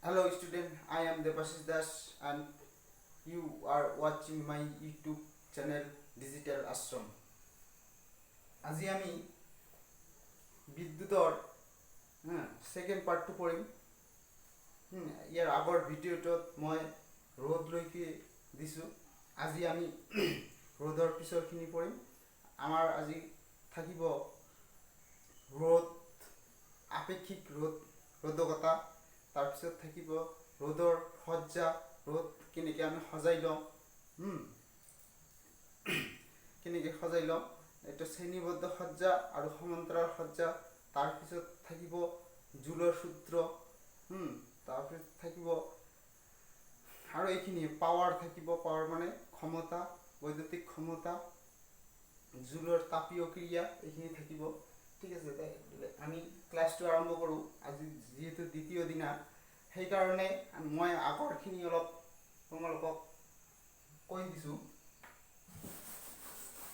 Hello student, I am Debashish Das and you are watching my YouTube channel Digital Ashram. আজি আমি বিদ্যুতৰ second পাৰ্টটো পড়িম। ইয়াৰ আগৰ ভিডিঅ'টোত মই ৰ'দ লৈকে দিছোঁ। আজি আমি ৰ'দৰ পিছৰখিনি পড়িম। আমাৰ আজি থাকিব ৰ'দ, আপেক্ষিক ৰ'দকতা, তাৰপিছত থাকিব ৰ'দৰ সজ্জা, ৰ'দ কেনেকৈ আমি সজাই লওঁ, এটা শ্ৰেণীবদ্ধ সজ্জা আৰু সমান্তৰাল সজ্জা, তাৰপিছত থাকিব জুলৰ সূত্ৰ, তাৰপিছত থাকিব আৰু এইখিনি পাৱাৰ থাকিব। পাৱাৰ মানে ক্ষমতা, বৈদ্যুতিক ক্ষমতা, জুলৰ তাপীয় ক্ৰিয়া, এইখিনি থাকিব। ঠিক আছে, আমি ক্লাছটো আৰম্ভ কৰোঁ। আজি যিহেতু দ্বিতীয় দিনা, সেইকাৰণে মই আগৰখিনি অলপ তোমালোকক কৈ দিছোঁ।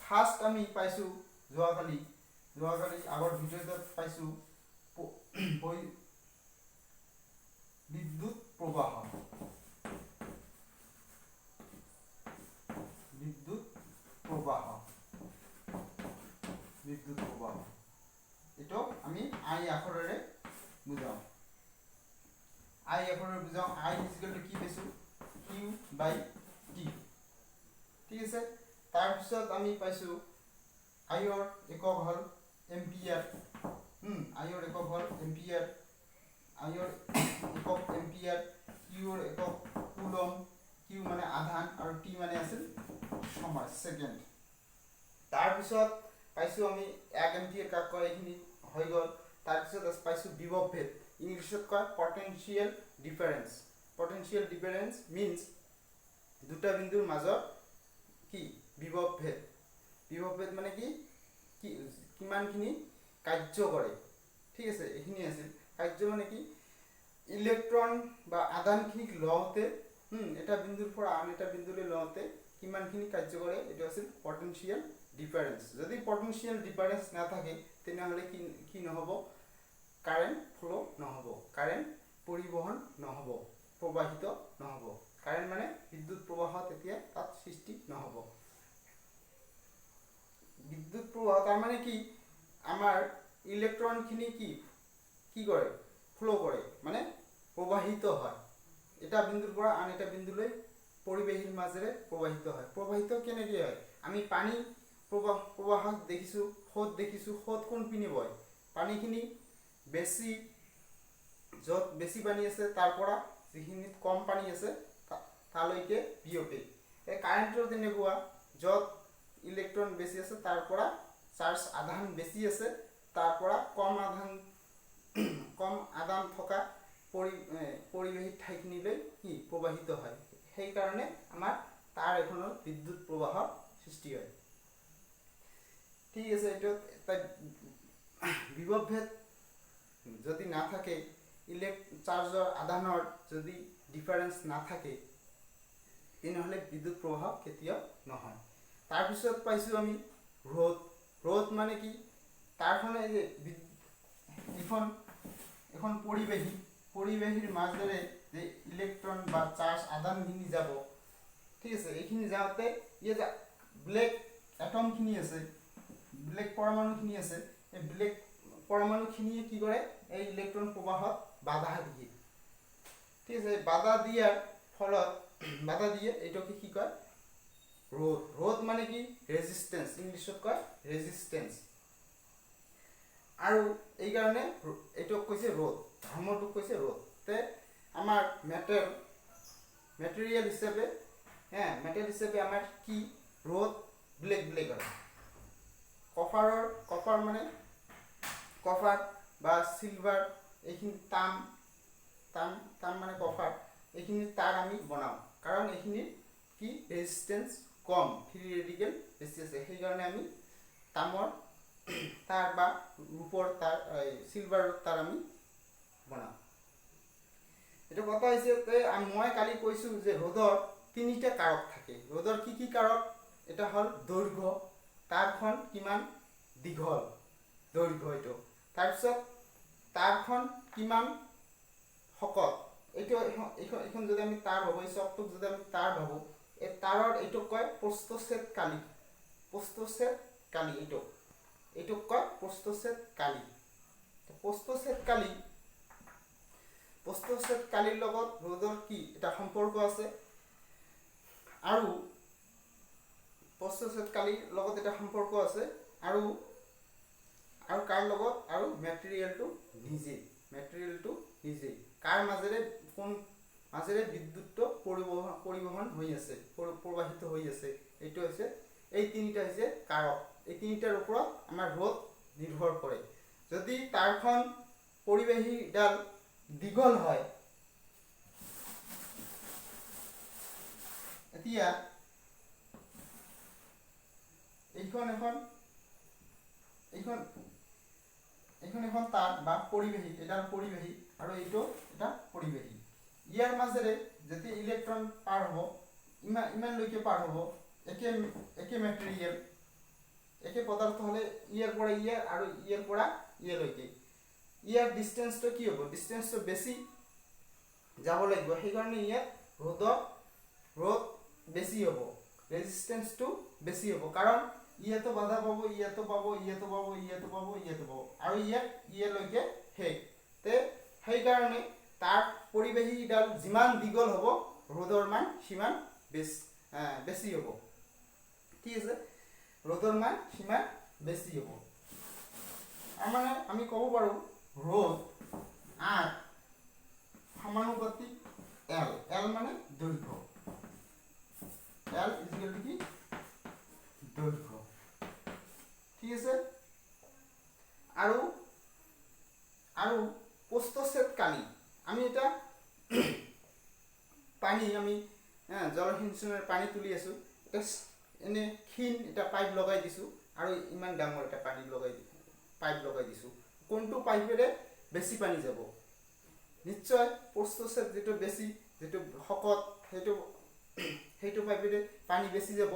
ফাৰ্ষ্ট আমি পাইছোঁ যোৱাকালি আগৰ ভিডিঅ'টোত পাইছোঁ বিদ্যুৎ প্ৰবাহ। এইটো আমি আই আখৰেৰে বুজাওঁ। আই ইজিকেলটো কি পাইছোঁ? Q by T. ঠিক আছে, তাৰপিছত আমি পাইছোঁ আইৰ একক হ'ল এম্পিয়াৰ। আইৰ একক হ'ল এম্পিয়াৰ, কিউৰ একক কুলম, কিউ মানে আধান আৰু টি মানে আছিল সময়, ছেকেণ্ড। তাৰপিছত পাইছোঁ আমি 1 এম্পিয়াৰ কাক কয়, এইখিনি হৈ গ'ল। তাৰপিছত পাইছোঁ বিভৱ ভেদ, ইংলিছত কয় potential difference. Potential difference means দুটা বিন্দুৰ মাজত কি বিভৱ ভেদ। বিভৱ ভেদ মানে কি কিমানখিনি কাৰ্য কৰে। ঠিক আছে, এইখিনি আছিল কাৰ্য মানে কি ইলেক্ট্ৰন বা আধানখিনিক লওঁতে, এটা বিন্দুৰ পৰা আন এটা বিন্দুলৈ লওঁতে কিমানখিনি কাৰ্য কৰে, এইটো আছিল পটেনচিয়েল ডিফাৰেন্স। যদি পটেনচিয়েল ডিফাৰেন্স নাথাকে তেনেহ'লে কি নহ'ব? কাৰেণ্ট ফ্লো নহ'ব, কাৰেণ্ট পৰিবহন নহ'ব, প্ৰবাহিত নহ'ব। কাৰেণ্ট মানে বিদ্যুৎ প্ৰবাহ তেতিয়া তাত সৃষ্টি নহ'ব। বিদ্যুৎ প্ৰবাহ তাৰমানে কি আমাৰ ইলেক্ট্ৰনখিনি কি কৰে? ফ্লো কৰে, মানে প্ৰবাহিত হয়। এটা বিন্দুৰ পৰা আন এটা বিন্দুলৈ পৰিৱেশৰ মাজেৰে প্ৰবাহিত হয়। প্ৰবাহিত কেনেকৈ হয়? আমি পানী প্ৰবাহক দেখিছোঁ, সোঁত দেখিছোঁ। সোঁত কোনপিনে বয়? পানীখিনি বেছি, য'ত বেছি পানী আছে তাৰ পৰা যিখিনিত কম পানী আছে তালৈকে বিয়পে। এই কাৰেণ্টৰ তেনেকুৱা, য'ত ইলেক্ট্ৰন বেছি আছে তাৰ পৰা চাৰ্জ আধান বেছি আছে, তাৰ পৰা কম আধান থকা পৰিৱেশিক ঠাইখিনিলৈ কি প্ৰবাহিত হয়। সেইকাৰণে আমাৰ তাৰ এখনৰ বিদ্যুৎ প্ৰবাহৰ সৃষ্টি হয়। ঠিক আছে, এইটো এটা বিভৱ ভেদ যদি নাথাকে, চাৰ্জৰ আধানৰ যদি ডিফাৰেন্স নাথাকে তেনেহ'লে বিদ্যুৎ প্ৰবাহ কেতিয়াও নহয়। তাৰপিছত পাইছোঁ আমি ৰ'দ। ৰ'দ মানে কি তাৰখনে যে এখন পৰিৱেশীৰ মাজেৰে যে ইলেক্ট্ৰন বা চাৰ্জ আধানখিনি যাব। ঠিক আছে, এইখিনি যাওঁতে ইয়াত ব্লেক এটমখিনি আছে, ব্লেক পৰমাণুখিনি আছে। এই ব্লেক পৰমাণুখিনিয়ে কি কৰে? এই ইলেক্ট্ৰন প্ৰবাহত বাধা দিয়ে। ঠিক আছে, বাধা দিয়ে এইটোকে কি কয়? ৰ'দ। ৰ'দ মানে কি ৰেজিষ্টেন্স, ইংলিছত কয় ৰেজিষ্টেন্স। আৰু এইকাৰণে এইটোক কৈছে ৰ'দ, ধৰ্মটোক কৈছে ৰ'দ। তে আমাৰ মেটেৰিয়েল হিচাপে আমাৰ কি ৰ'দ ব্লেক হয়। কপাৰ বা চিলভাৰ, এইখিনি তাম মানে কপাৰ, এইখিনি তাৰ আমি বনাওঁ। কাৰণ এইখিনিৰ কি ৰেজিষ্টেন্স কম, ফ্ৰী ৰেডিকেল বেছি আছে। সেইকাৰণে আমি তামৰ তাৰ বা ৰূপৰ তাৰ, চিলভাৰৰ তাৰ আমি বনাওঁ। এইটো কথা হৈছে মই কালি কৈছোঁ যে ৰ'দৰ 3টা কাৰক থাকে। ৰ'দৰ কি কাৰক? এটা হ'ল দৈৰ্ঘ্য, তাৰখন কিমান দীঘল, দৈৰ্ঘ্য এইটো। তাৰপিছত তাৰখন কিমান শকত, এইটো এখন যদি আমি তাৰ ভাবো, এই চকটোক যদি আমি তাৰ ভাবো, এই তাৰৰ এইটোক কয় প্ৰস্থচ্ছেদ কালি। প্ৰস্থচ্ছেদ কালি এইটোক কয় প্ৰস্থচ্ছেদ কালি। প্ৰস্থচ্ছেদ কালিৰ লগত ৰ'দৰ কি এটা সম্পৰ্ক আছে, আৰু প্ৰস্থচ্ছেদ কালিৰ লগত এটা সম্পৰ্ক আছে, আৰু কাৰ লগত, আৰু মেটেৰিয়েলটো নিজে কাৰ মাজেৰে, কোন মাজেৰে বিদ্যুৎ পৰিবহন হৈ আছে, প্ৰবাহিত হৈ আছে। এইটো হৈছে, এই তিনিটা হৈছে কাৰক। এই তিনিটাৰ ওপৰত আমাৰ ৰ'দ নিৰ্ভৰ কৰে। যদি তাৰখন পৰিবাহীডাল দীঘল হয়, এতিয়া এইখন এখন তাৰ বা পৰিবাহী, এডাল পৰিবাহী আৰু এইটো এটা পৰিবাহী। ইয়াৰ মাজেৰে যেতিয়া ইলেক্ট্ৰন পাৰ হ'ব, ইমানলৈকে পাৰ হ'ব, একে মেটেৰিয়েল, একে পদাৰ্থ হ'লে ইয়াৰ পৰা ইয়াৰ আৰু ইয়াৰ পৰা ইয়ালৈকে ইয়াৰ ডিষ্টেঞ্চটো কি হ'ব, ডিষ্টেঞ্চটো বেছি যাব লাগিব। সেইকাৰণে ইয়াত ৰ'দ বেছি হ'ব, ৰেজিষ্টেঞ্চটো বেছি হ'ব, কাৰণ ইয়াতো বাধা পাব, ইয়াতো পাব, আৰু ইয়ালৈকে শেষ। সেইকাৰণে তাৰ পৰিবাহীডাল যিমান দীঘল হ'ব, ৰ'দৰ মান সিমান বেছি হ'ব। ঠিক আছে, ৰ'দৰ মান সিমান বেছি হ'ব। মানে আমি ক'ব পাৰোঁ ৰ'দ R সমানুপাতিক L মানে দৈৰ্ঘ্য, L ইকুৱেল টু কি, দৈৰ্ঘ্য। ঠিক আছে, আৰু প্ৰস্থচ্ছেদ কালি, আমি এটা পানী, আমি জলসিঞ্চনৰ পানী তুলি আছোঁ, এটা এনে ক্ষীণ এটা পাইপ লগাই দিছোঁ, আৰু ইমান ডাঙৰ এটা পাইপ লগাই দিছোঁ। কোনটো পাইপেৰে বেছি পানী যাব? নিশ্চয় প্ৰস্থচ্ছেদ যিটো বেছি, যিটো শকত, সেইটো পাইপেৰে পানী বেছি যাব,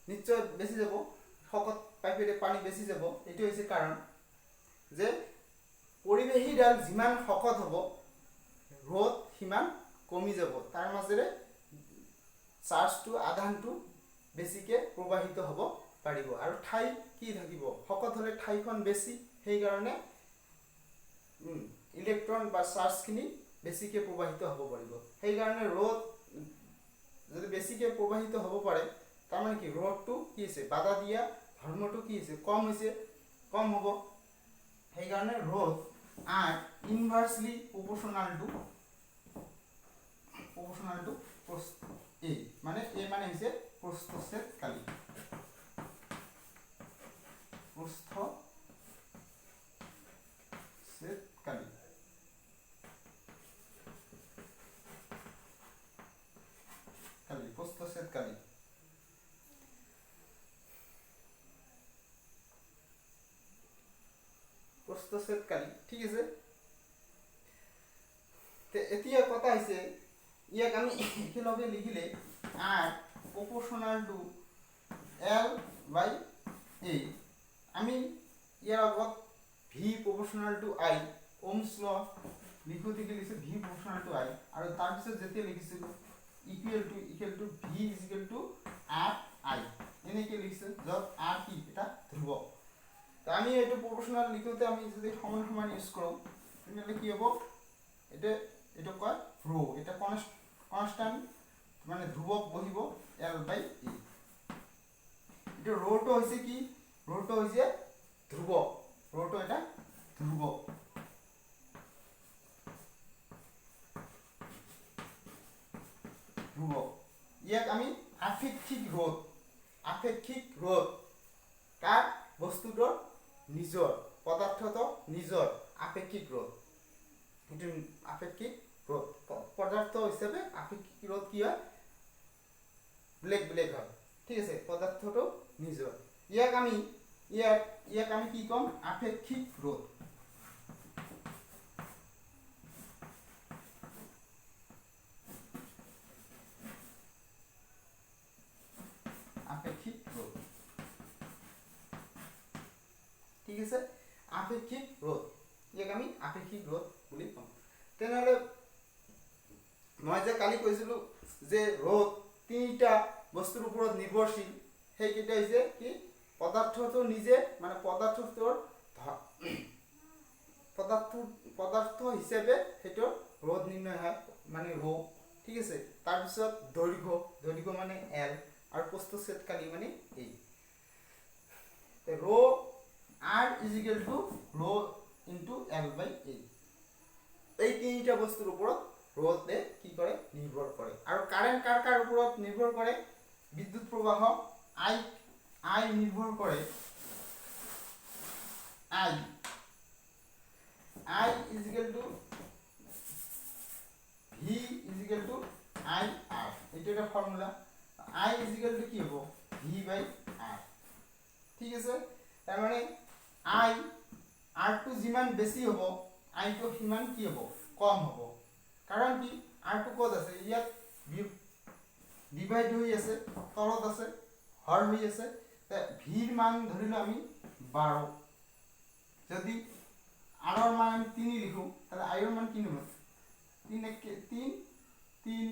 নিশ্চয় বেছি যাব, শকত পাইপেৰে পানী বেছি যাব। এইটো হৈছে কাৰণ যে পৰিবাহীডাল যিমান শকত হ'ব, ৰ'দ সিমান কমি যাব, তাৰ মাজেৰে চাৰ্জটো, আধানটো বেছিকৈ প্ৰবাহিত হ'ব পাৰিব, আৰু ঠাই কি থাকিব, শকত হ'লে ঠাইখন বেছি, সেইকাৰণে ইলেক্ট্ৰন বা চাৰ্জখিনি বেছিকৈ প্ৰবাহিত হ'ব পাৰিব। সেইকাৰণে ৰ'দ যদি বেছিকৈ প্ৰবাহিত হ'ব পাৰে, তাৰমানে কি, ৰ'দটো কি হৈছে, বাধা দিয়া ধৰ্মটো কি হৈছে, কম হ'ব। সেইকাৰণে ৰ'দ R ইনভাৰ্সলি প্ৰপোৰ্শনাল টু A, মানে A মানে হৈছে প্ৰস্থচ্ছেদ কালি। প্রস্থচ্ছেদ কালি। ঠিক আছে, এতিয়া কথা হৈছে, ইয়াক আমি একেলগে লিখিলে R proportional to L by A, আমি ইয়াৰ আগত V proportional to I, Ohm's law লিখোঁতে কি লিখিছোঁ, V proportional to I, আৰু তাৰপিছত যেতিয়া লিখিছিলোঁ equal to V is equal to R I, এনেকৈ লিখিছোঁ, য'ত R কি, এটা ধ্ৰুৱক। আমি এইটো প্ৰপোৰ্শনাল লিখোঁতে আমি যদি সমান ইউজ কৰোঁ, তেনেহ'লে কি হ'ব, এইটো কয় ৰো, এটা কনষ্টাণ্ট, মানে ধ্ৰুৱক বহিব L by A। এইটো ৰ'টো হৈছে কি, ৰ'টো হৈছে ধ্ৰুৱক, ৰ'টো এটা ধ্ৰুৱক। ইয়াক আমি আপেক্ষিক ৰ'দ, কাৰ, বস্তুটোৰ নিজৰ, পদাৰ্থটো নিজৰ আপেক্ষিক ৰ'দ, এইটো আপেক্ষিক ৰ'দ। পদাৰ্থ হিচাপে আপেক্ষিক ৰ'দ কি হয়, বেলেগ হয়। ঠিক আছে, পদাৰ্থটো নিজৰ, ইয়াক আমি কি ক'ম, আপেক্ষিক ৰ'দ। ঠিক আছে, আপেক্ষিক ৰোধ। ইয়াক আমি আপেক্ষিক ৰোধ বুলি কওঁ। তেনেহ'লে মই যে কালি কৈছিলোঁ যে ৰোধ তিনিটা বস্তুৰ ওপৰত নিৰ্ভৰশীল, সেইকেইটা হৈছে কি পদাৰ্থটো নিজে মানে পদাৰ্থ হিচাপে সেইটো ৰোধ নিৰ্ণয় হয় মানে ৰৌ, ঠিক আছে। তাৰপিছত দৈৰ্ঘ্য মানে এল আৰু প্ৰস্থচ্ছেদকালি মানে এই rho r is equal to rho into l by a। এই তিনিটা বস্তুৰ ওপৰত ৰোধে কি কৰে নিৰ্ভৰ কৰে। আৰু কাৰেণ্ট কাৰ ওপৰত নিৰ্ভৰ কৰে? বিদ্যুৎ প্ৰবাহ I নিৰ্ভৰ কৰে I is equal to V is equal to I R, এটা একটা formula. I is equal to কি হবে V by R, ঠিক আছে। তার মানে I R টু যিমান বেশি হব I টু সিমান কি হব কম হব। কারণ কি R টু কত আছে ইয়াত ডিভাইড হৈ আছে, তলত আছে হর হৈ আছে, ভিৰ মান ধৰিলো আমি 12। যদি R ৰ মান আমি 3 লিখো তাহলে I ৰ মান কি হ'ব 3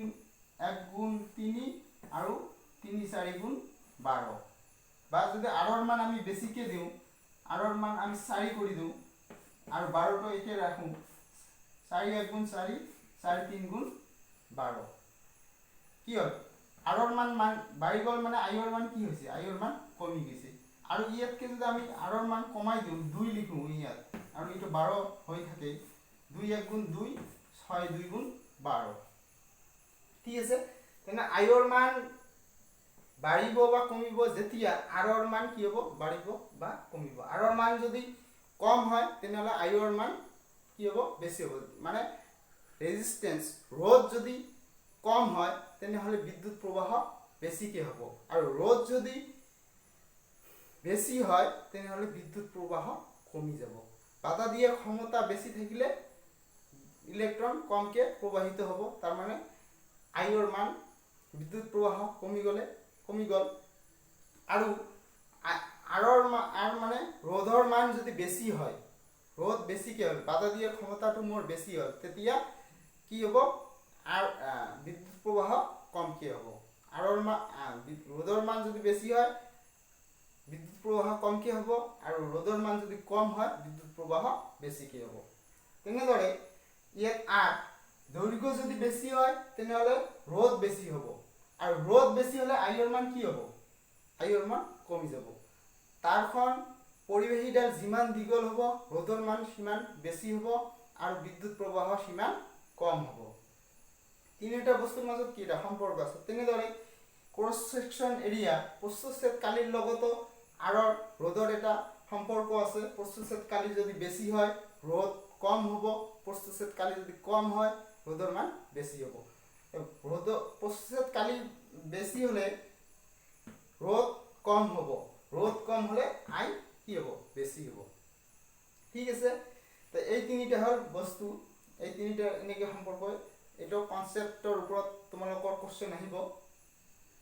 1 গুণ 3 আৰু 3 4 গুণ 12। বা যদি R ৰ মান আমি বেছিকে দিওঁ, R ৰ মান আমি 4 কৰি দিওঁ আৰু 12 টো একে ৰাখো, 4 1 গুণ 4 4 3 গুণ 12 কি হ'ল R ৰ মান বাঢ়ি গ'ল মানে I ৰ মান কি হৈছে I ৰ মান কমি গৈছে। আৰু ইয়াতকে যদি আমি R ৰ মান কমাই দিওঁ 2 লিখো ইয়াত আৰু এটো 12 হৈ থাকে 2 1 গুণ 2 6 2 গুণ 12, ঠিক আছে। তেনে I ৰ মান বাঢ়িব বা কমিব যেতিয়া R ৰ মান কি হ'ব বাঢ়িব বা কমিব। R ৰ মান যদি কম হয় তেনেহলে I ৰ মান কি হ'ব বেছি হ'ব। মানে ৰেজিস্ট্যান্স ৰোধ যদি কম হয় তেনেহলে বিদ্যুৎ প্ৰবাহ বেছিকে হ'ব, আৰু রোধ যদি বেছি হয় তেনেহলে বিদ্যুৎ প্রবাহ কমি যাব। বাধা দিয়ে ক্ষমতা বেছি থাকিলে ইলেকট্রন কমকে প্রবাহিত হ'ব, তার মানে I ৰ মান বিদ্যুৎ প্ৰবাহ কমি গ'ল। আৰু R মানে ৰোধৰ মান যদি বেছি হয়, ৰোধ বেছিকে হ'ল বাধা দিয়ে ক্ষমতাটো মোৰ বেছি হ'ল, তেতিয়া কি হ'ব বিদ্যুৎ প্ৰবাহ কমকে হ'ব। ৰোধৰ মান যদি বেছি হয় বিদ্যুৎ প্ৰবাহ কমকে হ'ব, আৰু ৰোধৰ মান যদি কম হয় বিদ্যুৎ প্ৰবাহ বেছিকে হ'ব। তেনেদৰে ইয়াত R দৈৰ্ঘ্য যদি বেছি হয় তেনেহলে ৰোধ বেছি হ'ব, আৰু ৰোধ বেছি হলে I ৰ মান কি হ'ব I ৰ মান কমি যাব। তাৰখন পৰিবাহীডাল যিমান দীঘল হ'ব ৰোধৰ মান সিমান বেছি হ'ব আৰু বিদ্যুৎ প্ৰবাহ সিমান কম হ'ব। তিনিটা বস্তুৰ মাজত কি এটা সম্পৰ্ক আছে। তেনেদৰে ক্ৰছ সেকশন এৰিয়া প্ৰস্থচ্ছেদকালিৰ লগতো R ৰ ৰোধৰ এটা সম্পৰ্ক আছে। প্ৰস্থচ্ছেদকালি যদি বেছি হয় ৰোধ কম হ'ব, প্ৰস্থচ্ছেদকালি যদি কম হয় ৰোধৰ মান বেছি হ'ব। প্রস্থচ্ছেদকালি বেছি হলে রোধ কম হ'ব, রোধ কম হলে I কি হ'ব বেছি হ'ব, ঠিক আছে। তো এই তিনিটা হল বস্তু, এই তিনিটা এনেকে সম্পৰ্ক। এটা কনসেপ্টৰ ওপৰত তোমালোকৰ কোশ্চেন আহিব,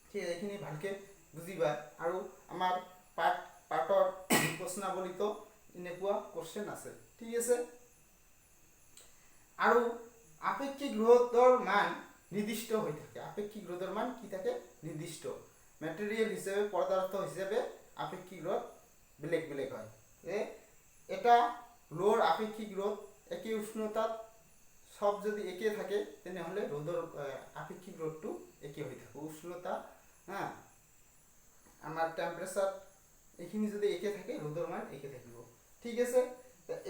ঠিক আছে, এইখিনি ভালকে বুজিবা। আৰু আমাৰ পাঠৰ প্ৰশ্নাৱলীতো এনেকুৱা কোশ্চেন আছে, ঠিক আছে। আৰু আপেক্ষিক ৰোধৰ মান নিৰ্দিষ্ট হৈ থাকে। আপেক্ষিক ৰোধৰ মান কি থাকে নিৰ্দিষ্ট। মেটেৰিয়েল হিচাপে পদাৰ্থ হিচাপে আপেক্ষিক ৰোধ বেলেগ বেলেগ হয়। এটা লোৰ আপেক্ষিক ৰোধ একে উষ্ণতাত সব যদি একে থাকে তেনেহলে ৰোধৰ আপেক্ষিক ৰোধটো একে হৈ থাকে। উষ্ণতা আমাৰ টেম্পাৰেচাৰ এইখিনি যদি একে থাকে ৰোধৰ মান একে থাকিব, ঠিক আছে।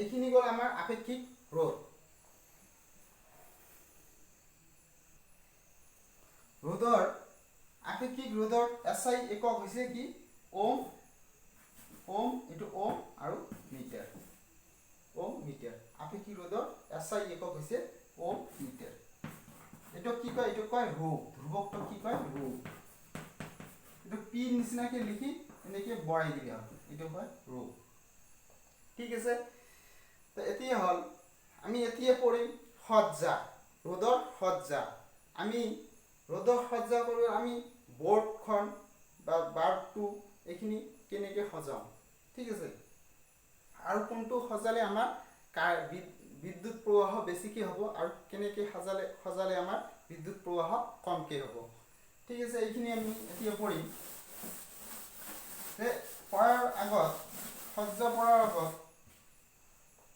এইখিনি গ'ল আমাৰ আপেক্ষিক ৰোধ। ৰোধৰ আপেক্ষিক ৰোধৰ SI একক হৈছে কি ওম, এটো ওম আৰু মিটাৰ। ওম মিটাৰ আপেক্ষিক ৰোধৰ SI একক হৈছে ওম মিটাৰ। এটো কি কয় এটো কয় ৰো, ধ্ৰুৱকটো কি কয় রো। এটো পি নিচিনাকে লিখি এনেকে বঢ়াই দিলে হ'ল, এটো কয় রো, ঠিক আছে। তো এতিয়া হল আমি এতিয়া পঢ়িম সজ্জা, ৰোধৰ সজ্জা। আমি ৰোধৰ সজ্জা কৰি আমি বোৰ্ডখন বা বাল্বটো এইখিনি কেনেকৈ সজাওঁ, ঠিক আছে। আৰু কোনটো সজালে আমাৰ বিদ্যুৎ প্ৰবাহ বেছিকৈ হ'ব আৰু কেনেকৈ সজালে আমাৰ বিদ্যুৎ প্ৰবাহ কমকৈ হ'ব। ঠিক আছে, এইখিনি আমি এতিয়া পঢ়িম যে পঢ়াৰ আগত সজ্জা পঢ়াৰ আগত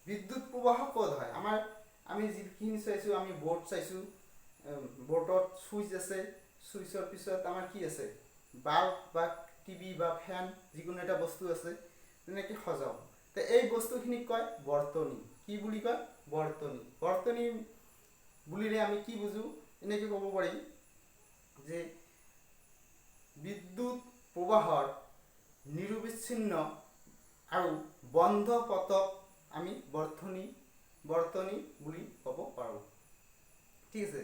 বিদ্যুৎ প্ৰবাহ ক'ত হয়। আমি যিখিনি চাইছোঁ, আমি বৰ্ড চাইছোঁ, বৰ্ডত চুইচ আছে, চুইচৰ পিছত আমাৰ কি আছে, বাল্ব বা টিভি বা ফেন যিকোনো এটা বস্তু আছে, তেনেকৈ সজাওঁ। তো এই বস্তুখিনিক কয় বৰ্তনী। কি বুলি কয়? বৰ্তনী। বৰ্তনী বুলিলে আমি কি বুজোঁ, এনেকৈ ক'ব পাৰিম যে বিদ্যুৎ প্ৰবাহৰ নিৰবিচ্ছিন্ন আৰু বন্ধ পথক আমি বৰ্তনী বুলি ক'ব পাৰোঁ। ঠিক আছে,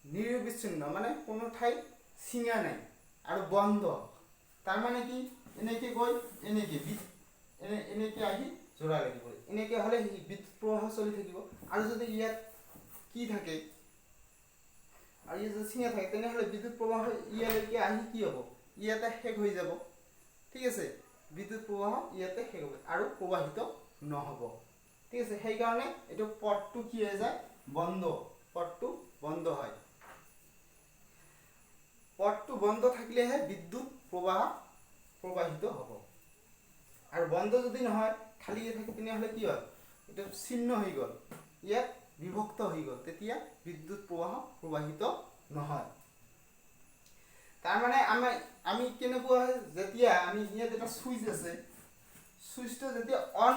নিৰবিচ্ছিন্ন মানে কোনো ঠাইত চিঙা নাই, আৰু বন্ধ তাৰমানে কি, এনেকৈ গৈ এনেকৈ আহি যোৰা লাগিব, এনেকৈ হ'লে বিদ্যুৎ প্ৰবাহ চলি থাকিব। আৰু যদি ইয়াত কি থাকে আৰু ইয়াত যদি চিঙা থাকে, তেনেহ'লে বিদ্যুৎ প্ৰবাহ ইয়ালৈকে আহি কি হ'ব, ইয়াতে শেষ হৈ যাব। ঠিক আছে, বিদ্যুৎ প্ৰবাহ ইয়াতে শেষ হ'ব আৰু প্ৰবাহিত নহ'ব। ঠিক আছে, সেইকাৰণে এইটো পথটো কি হৈ যায়, পথটো বন্ধ হয়। পথটো বন্ধ থাকিলেহে বিদ্যুৎ প্ৰবাহিত হ'ব। আৰু বন্ধ যদি নহয়, খালী থাকে, তেনেহ'লে কি হয়, এইটো ছিন্ন হৈ গ'ল, ইয়াত বিভক্ত হৈ গ'ল, তেতিয়া বিদ্যুৎ প্ৰবাহ প্ৰবাহিত নহয়। তাৰমানে আমি কেনেকুৱা হয়, যেতিয়া আমি ইয়াত এটা চুইচ আছে, চুইচটো যেতিয়া অন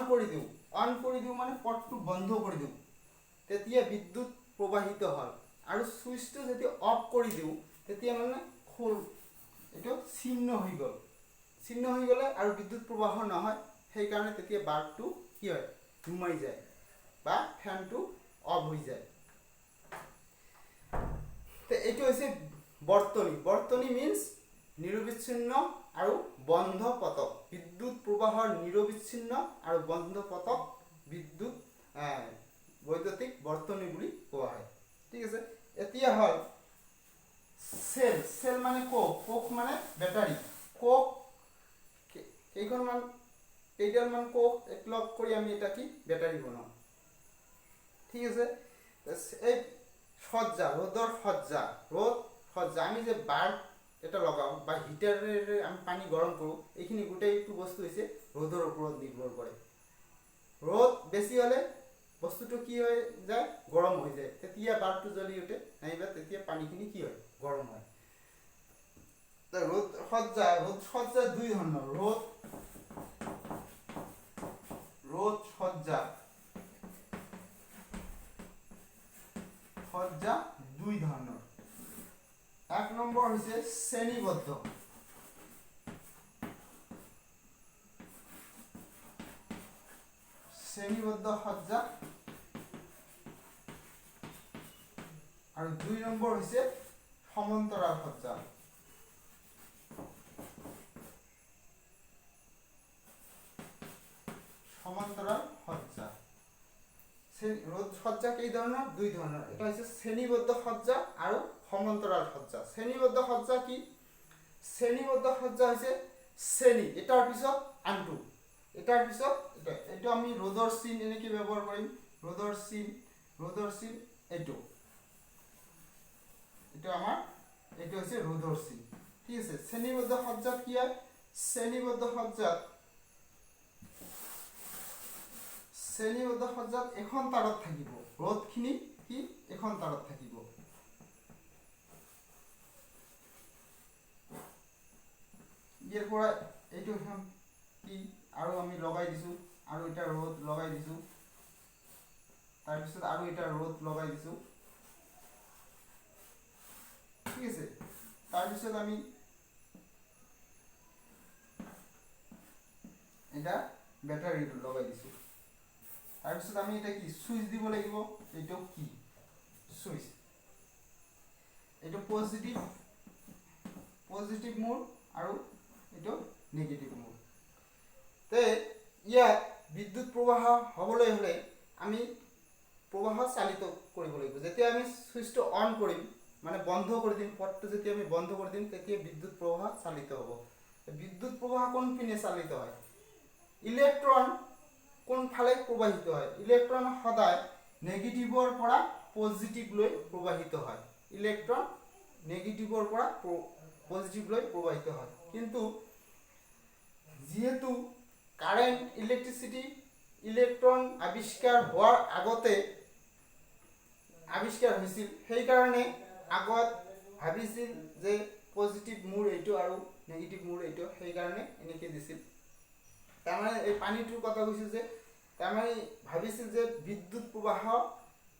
কৰি দিওঁ মানে পথটো বন্ধ কৰি দিওঁ, তেতিয়া বিদ্যুৎ প্ৰবাহিত হয়। আৰু চুইচটো যেতিয়া অফ কৰি দিওঁ, তেতিয়া মানে এইটো ছিন্ন হৈ গ'লে আৰু বিদ্যুৎ প্ৰবাহ নহয়, সেইকাৰণে তেতিয়া বাল্বটো কি হয়, নুমাই যায় বা ফেনটো অফ হৈ যায়। তো এইটো হৈছে বৰ্তনী। বৰ্তনী মিন্স নিৰবিচ্ছিন্ন আৰু বন্ধ পথক। বিদ্যুৎ প্ৰবাহৰ নিৰবিচ্ছিন্ন আৰু বন্ধ পথক বৈদ্যুতিক বৰ্তনী বুলি কোৱা হয়। ঠিক আছে, এতিয়া হ'ল চেল মানে কোক মানে বেটাৰী। কোক কেইডালমান কোক একলগ কৰি আমি এটা কি বেটাৰী বনাওঁ। ঠিক আছে, এই ৰ'দৰ সজ্জা আমি যে বাল্ব এটা লগাওঁ বা হিটাৰেৰে আমি পানী গৰম কৰোঁ, এইখিনি গোটেইটো বস্তু হৈছে ৰ'দৰ ওপৰত নিৰ্ভৰ কৰে। ৰ'দ বেছি হ'লে বস্তুটো কি হৈ যায়, গৰম হৈ যায়, তেতিয়া বাল্বটো জ্বলি উঠে, নাইবা তেতিয়া পানীখিনি কি হয়, গৰম হয়। ৰ'দ সজ্জা দুই ধৰণৰ, ৰ'দ সজ্জা দুই ধৰণৰ। এক নম্বৰ হৈছে শ্ৰেণীবদ্ধ। সজ্জা, আৰু দুই নম্বৰ হৈছে সমান্তৰাল সজ্জা। ৰ'দ সজ্জা কেই ধৰণৰ, দুই ধৰণৰ। এটা হৈছে শ্ৰেণীবদ্ধ সজ্জা আৰু সমান্তৰাল সজ্জা। শ্ৰেণীবদ্ধ সজ্জা কি? শ্ৰেণীবদ্ধ সজ্জা হৈছে শ্ৰেণী, এটাৰ পিছত আনটো, এটাৰ পিছত এটা। এইটো আমি ৰ'দৰ চিন এনেকৈ ব্যৱহাৰ কৰিম, ৰ'দৰ চিন এইটো হৈছে ৰ'দৰ চিন। ঠিক আছে, শ্ৰেণীবদ্ধ সজ্জাত কি হয়, শ্ৰেণীবদ্ধ সজ্জাত এখন তাৰত থাকিব, ৰ'দখিনি কি এখন তাৰত থাকিব। ইয়াৰ পৰা এইটো এখন কি আৰু আমি লগাই দিছোঁ, আৰু এটা ৰ'দ লগাই দিছোঁ, তাৰপিছত আৰু এটা ৰ'দ লগাই দিছোঁ। ঠিক আছে, তাৰপিছত আমি এটা বেটাৰী লগাই দিছোঁ, তাৰপিছত আমি এটা কি চুইচ দিব লাগিব। এইটো কি চুইচ, এইটো পজিটিভ মোড আৰু এইটো নেগেটিভ মোড। তে ইয়াত বিদ্যুৎ প্ৰবাহ হ'বলৈ হ'লে আমি প্ৰবাহ চালিত কৰিব লাগিব। যেতিয়া আমি চুইচটো অন কৰিম, মানে বন্ধ কৰি দিম, পথটো যেতিয়া আমি বন্ধ কৰি দিম, তেতিয়া বিদ্যুৎ প্ৰবাহ চালিত হ'ব। বিদ্যুৎ প্ৰবাহ কোনপিনে চালিত হয়? ইলেক্ট্ৰন কোনফালে প্ৰবাহিত হয় ইলেক্ট্ৰন সদায় নেগেটিভৰ পৰা পজিটিভলৈ প্ৰবাহিত হয় ইলেক্ট্ৰন নেগেটিভৰ পৰা পজিটিভলৈ প্ৰবাহিত হয় কিন্তু যেহেতু কাৰেন্ট ইলেকট্ৰিসিটি ইলেক্ট্ৰন আবিষ্কাৰ হওয়াৰ আগতে আবিষ্কাৰ হয়েছিল সেই কাৰণে আগত ভাবিছিল যে পজিটিভ মূল এইটো আৰু নেগেটিভ মূল এইটো সেই কাৰণে এনেকে দিছিল তাৰমানে এই পানীটোৰ কথা কৈছিল যে তাৰমানে ভাবিছিল যে বিদ্যুৎ প্ৰবাহ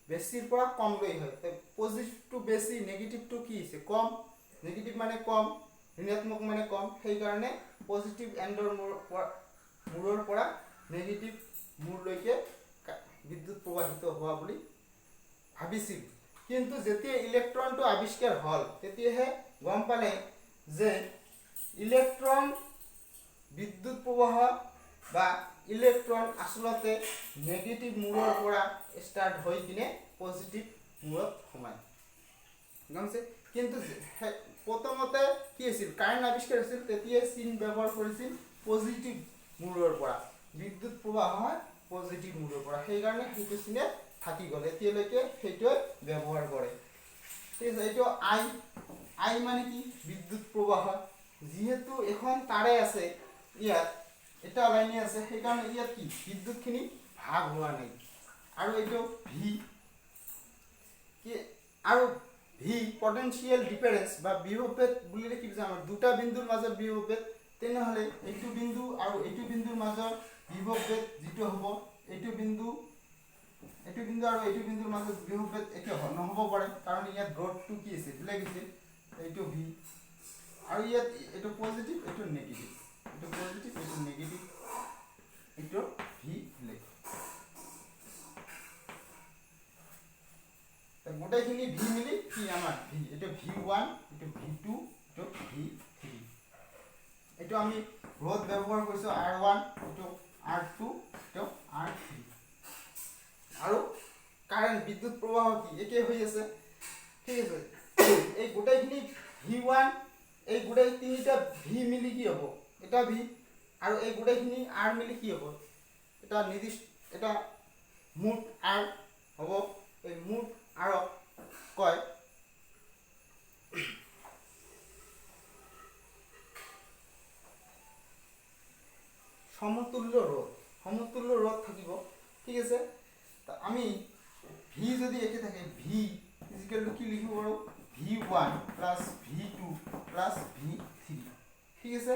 বেছিৰ পৰা কমলৈ হয় পজিটিভটো বেছি নেগেটিভটো কি হৈছে কম নেগেটিভ মানে কম ঋণাত্মক মানে কম সেই কারণে পজিটিভ এন্ডৰ মূৰৰ পৰা নেগেটিভ মূৰলৈকে বিদ্যুৎ প্ৰবাহিত হোৱা বুলি ভাবিছিল কিন্তু যেতিয়া ইলেক্ট্ৰনটো আবিষ্কাৰ হল তেতিয়াহে গম পালে যে ইলেক্ট্ৰন বিদ্যুৎ প্ৰবাহ বা ইলেক্ট্ৰন আসলতে নেগেটিভ মূৰৰ পৰা ষ্টাৰ্ট হৈ কিনে পজিটিভ মূৰত সোমায় গমছে কিন্তু প্ৰথমতে কি আছিল কাৰেন্ট আবিষ্কাৰ হৈছিল তেতিয়া চিন ব্যৱহাৰ কৰিছিল পজিটিভ মূৰৰ পৰা বিদ্যুৎ প্ৰবাহ হয় পজিটিভ মূৰৰ পৰা সেই কাৰণে সেইটো চিনে থাকি গ'ল এতিয়ালৈকে সেইটো ব্যৱহাৰ কৰে ঠিক আছে এইটো আই মানে কি বিদ্যুৎ প্ৰবাহ যেহেতু এখন তাৰে আছে ইয়াত এটা লাইনে আছে সেই কাৰণে ইয়াত কি বিদ্যুৎখিনি ভাগ হোৱা নাই আৰু এইটো ভি কি আৰু ভি পটেনশিয়াল ডিফাৰেন্স বা বিভবভেদ বুলিলে কি বুঝা আমাৰ দুটা বিন্দুৰ মাজৰ বিভবভেদ তেনেহলে এইটো বিন্দু আৰু এইটো বিন্দুৰ মাজৰ বিভবভেদ যেটো হ'ব এইটো বিন্দু আৰু এইটো বিন্দুৰ মাজৰ বিভবভেদ একে নহব পাৰে কাৰণ ইয়াত গ্ৰথটো কি আছে বেলেগ আছে এইটো ভি আৰু ইয়াত এইটো পজিটিভ এইটো নেগেটিভ এইটো পজিটিভ এইটো নেগেটিভ এইটো ভি বেলেগ গোটেইখিনি ভি মিলি কি আমাৰ ভি এইটো v1 এইটো v2 এইটো v3 এইটো আমি ৰ'দ ব্যৱহাৰ কৰিছো r1 এইটো r2 এইটো r3 আৰু কাৰেন্ট বিদ্যুৎ প্ৰবাহ কি একে হৈ আছে ঠিক আছে এই গোটেইখিনি v1 এই গোটেই তিনিটা ভি মিলি কি হ'ব এটা ভি আৰু এই গোটেইখিনি r মিলি কি হ'ব এটা নিৰ্দিষ্ট এটা মুঠ r হ'ব এই মুঠ r কয় সমতুল্য রোধ থাকিব ঠিক আছে আমি ভি যদি একে থাকে ভি ইকুয়াল টু কি লিখিব পাৰো v1 v2 v3 ঠিক আছে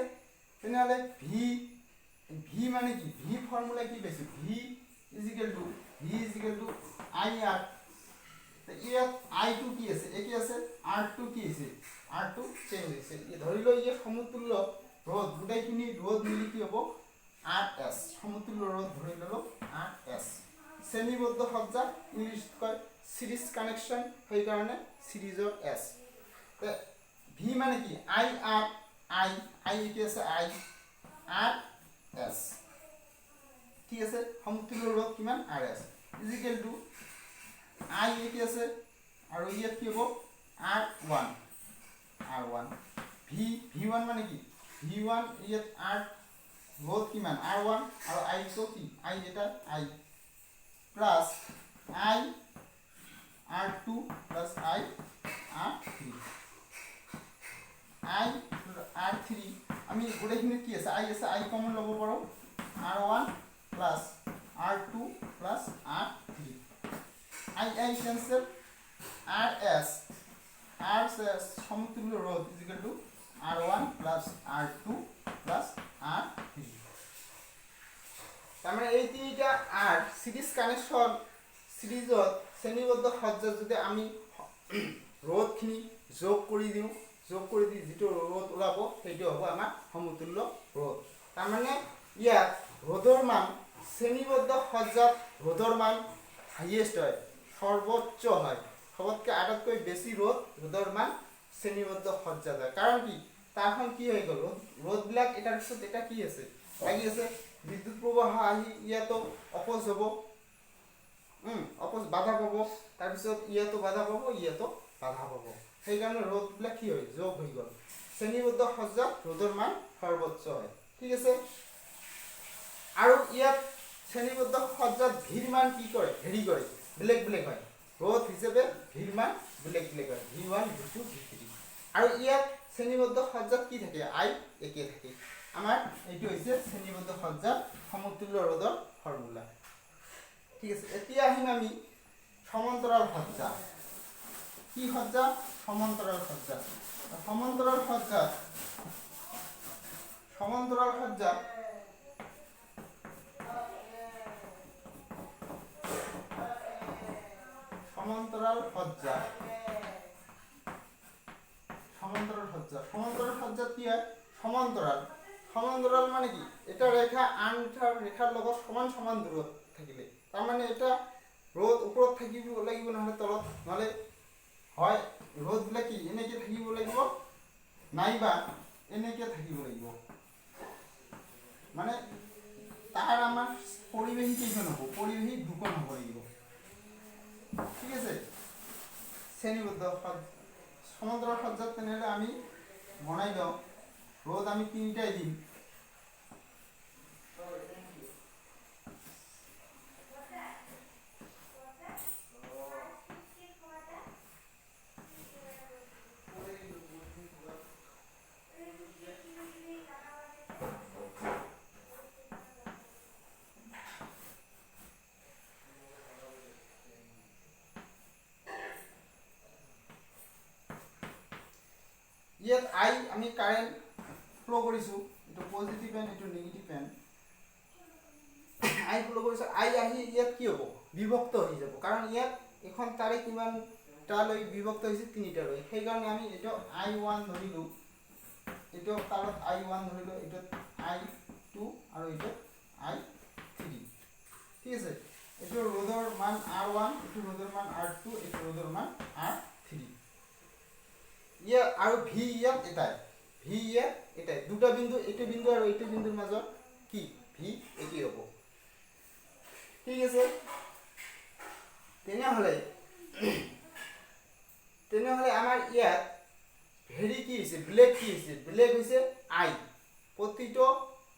তেনেহলে ভি মানে কি ভি ফর্মুলা কি পাইছো ভি ইকুয়াল টু IR ইয়াত I2 কি আছে একে আছে R2 কি আছে R2 চেঞ্জ হৈছে ধৰি লও ইয়ে সমতুল্য ৰোধ গোটেইখিনি ৰোধ মিলি কি হ'ব RS সমতুল্য ৰোধ ধৰি ললো RS শ্ৰেণীবদ্ধ সজ্জা ইংলিশ কয় সিৰিজ কানেকশন সেই কাৰণে সিৰিজৰ S ভি মানে কি IR I কি আছে RS ঠিক আছে সমতুল্য রোধ কিমান RS ইকুয়াল টু I কি আছে আৰু ইয়াত কি হ'ব R1 v1 মানে কি v1 ইয়াত R রোধ কিমান R1 আৰু I তো কি I এটা I plus I R2 plus I R3 আমি গোটেইখিনি কি আছে I কমন ল'ব পাৰো R1 plus R2 plus R3 I cancel RS সমতুল্য রোধ equal to R1 plus R2 plus R3 তারমানে এই তিনটা আর সিরিজ কানেকশন সিরিজত শ্রেণীবদ্ধ সজ্জা যদি আমি রোধখিনি যোগ কৰি দি যেটো ৰোধ ওলাব সেইটো হ'ব আমাৰ সমতুল্য ৰোধ তাৰমানে ইয়াত ৰোধৰ মান শ্ৰেণীবদ্ধ সজ্জাত ৰোধৰ মান হাইয়েস্ট হয় সৰ্বোচ্চ হয় সবতকে আটাইতকৈ বেছি ৰোধৰ মান শ্ৰেণীবদ্ধ সজ্জাত হয় কাৰণ কি তাৰখন কি হৈ গ'ল ৰোধবিলাক এটাৰ পিছত এটা কি আছে লাগি আছে বিদ্যুৎ প্ৰবাহ আহি ইয়াতো অপোজ হ'ব অপোজ বাধা পাব তাৰ পিছত ইয়াতো বাধা পাব ইয়াতো বাধা পাব সেই কাৰণে ৰোধবিলাক কি হয় যোগ হৈ গ'ল শ্ৰেণীবদ্ধ সজ্জাত ৰোধৰ মান সৰ্বোচ্চ হয় ঠিক আছে আৰু ইয়াত শ্ৰেণীবদ্ধ সজ্জাত ভিৰ মান কি কৰে ভেৰি কৰে বেলেগ বেলেগ হয় ৰোধ হিসেবে ভিৰ মান বেলেগ বেলেগ হয় V1 V2 V3 আৰু ইয়াত শ্ৰেণীবদ্ধ সজ্জাত কি থাকে I একে থাকে আমাৰ এইটো হৈছে শ্ৰেণীবদ্ধ সজ্জাত সমতুল্য ৰোধৰ ফৰ্মুলা ঠিক আছে এতিয়া আহিম আমি সমান্তৰাল সজ্জা কি সজ্জা সমান্তৰাল সজ্জা সমান্তৰাল সজ্জা সমান্তৰাল সজ্জা সমান্তরাল সজ্জা সমান্তরাল সজ্জা সমান্তরাল সজ্জা কি হয় সমান্তরাল সমান্তরাল মানে কি এটা রেখা আনটা রেখার লগত সমান সমান দূরত্ব থাকিলে তার মানে এটা রোধ উপরত থাকিব লাগিব নহলে তলত নহলে হয় রোধ গুলা কি এনেকে থাকিব লাগিব নাইবা এনেকে থাকিব লাগিব মানে তার আমার পরিবেশী কেইজন হব পরিবেশী দুকোণ হব লাগিব ঠিক আছে শ্রেণীবদ্ধ সমান্তরাল সজ্জা তেনেহলে আমি বনাই দাও রোধ আমি তিনটাই দিম ইয়াত I আমি কারেন্ট ফ্লো কৰিছো এটো পজিটিভ এন্ড এটো নেগেটিভ এন্ড I ফ্লো কৰিছো I আহি ইয়াত কি হ'ব বিভক্ত হৈ যাব কাৰণ ইয়াত এখন তাৰে কিমান টা লৈ বিভক্ত হৈছে তিনিটা লৈ সেই কাৰণে আমি এটো I1 ধৰিলো এটো তাৰত I1 ধৰিলো এটো I2 আৰু এটো I3 ঠিক আছে এটো ৰোধৰ মান R1 এটো ৰোধৰ মান R2 এটো ৰোধৰ মান R3 ইয়া আৰু V ইয়াত এটাই দুটা বিন্দু এটো বিন্দু আৰু এটো বিন্দুৰ মাজত কি V একি হ'ব ঠিক আছে তেনেহলে আমাৰ ইয়াত ভেৰি কি হৈছে ব্লেক কি হৈছে ব্লেক হৈছে I প্ৰতিটো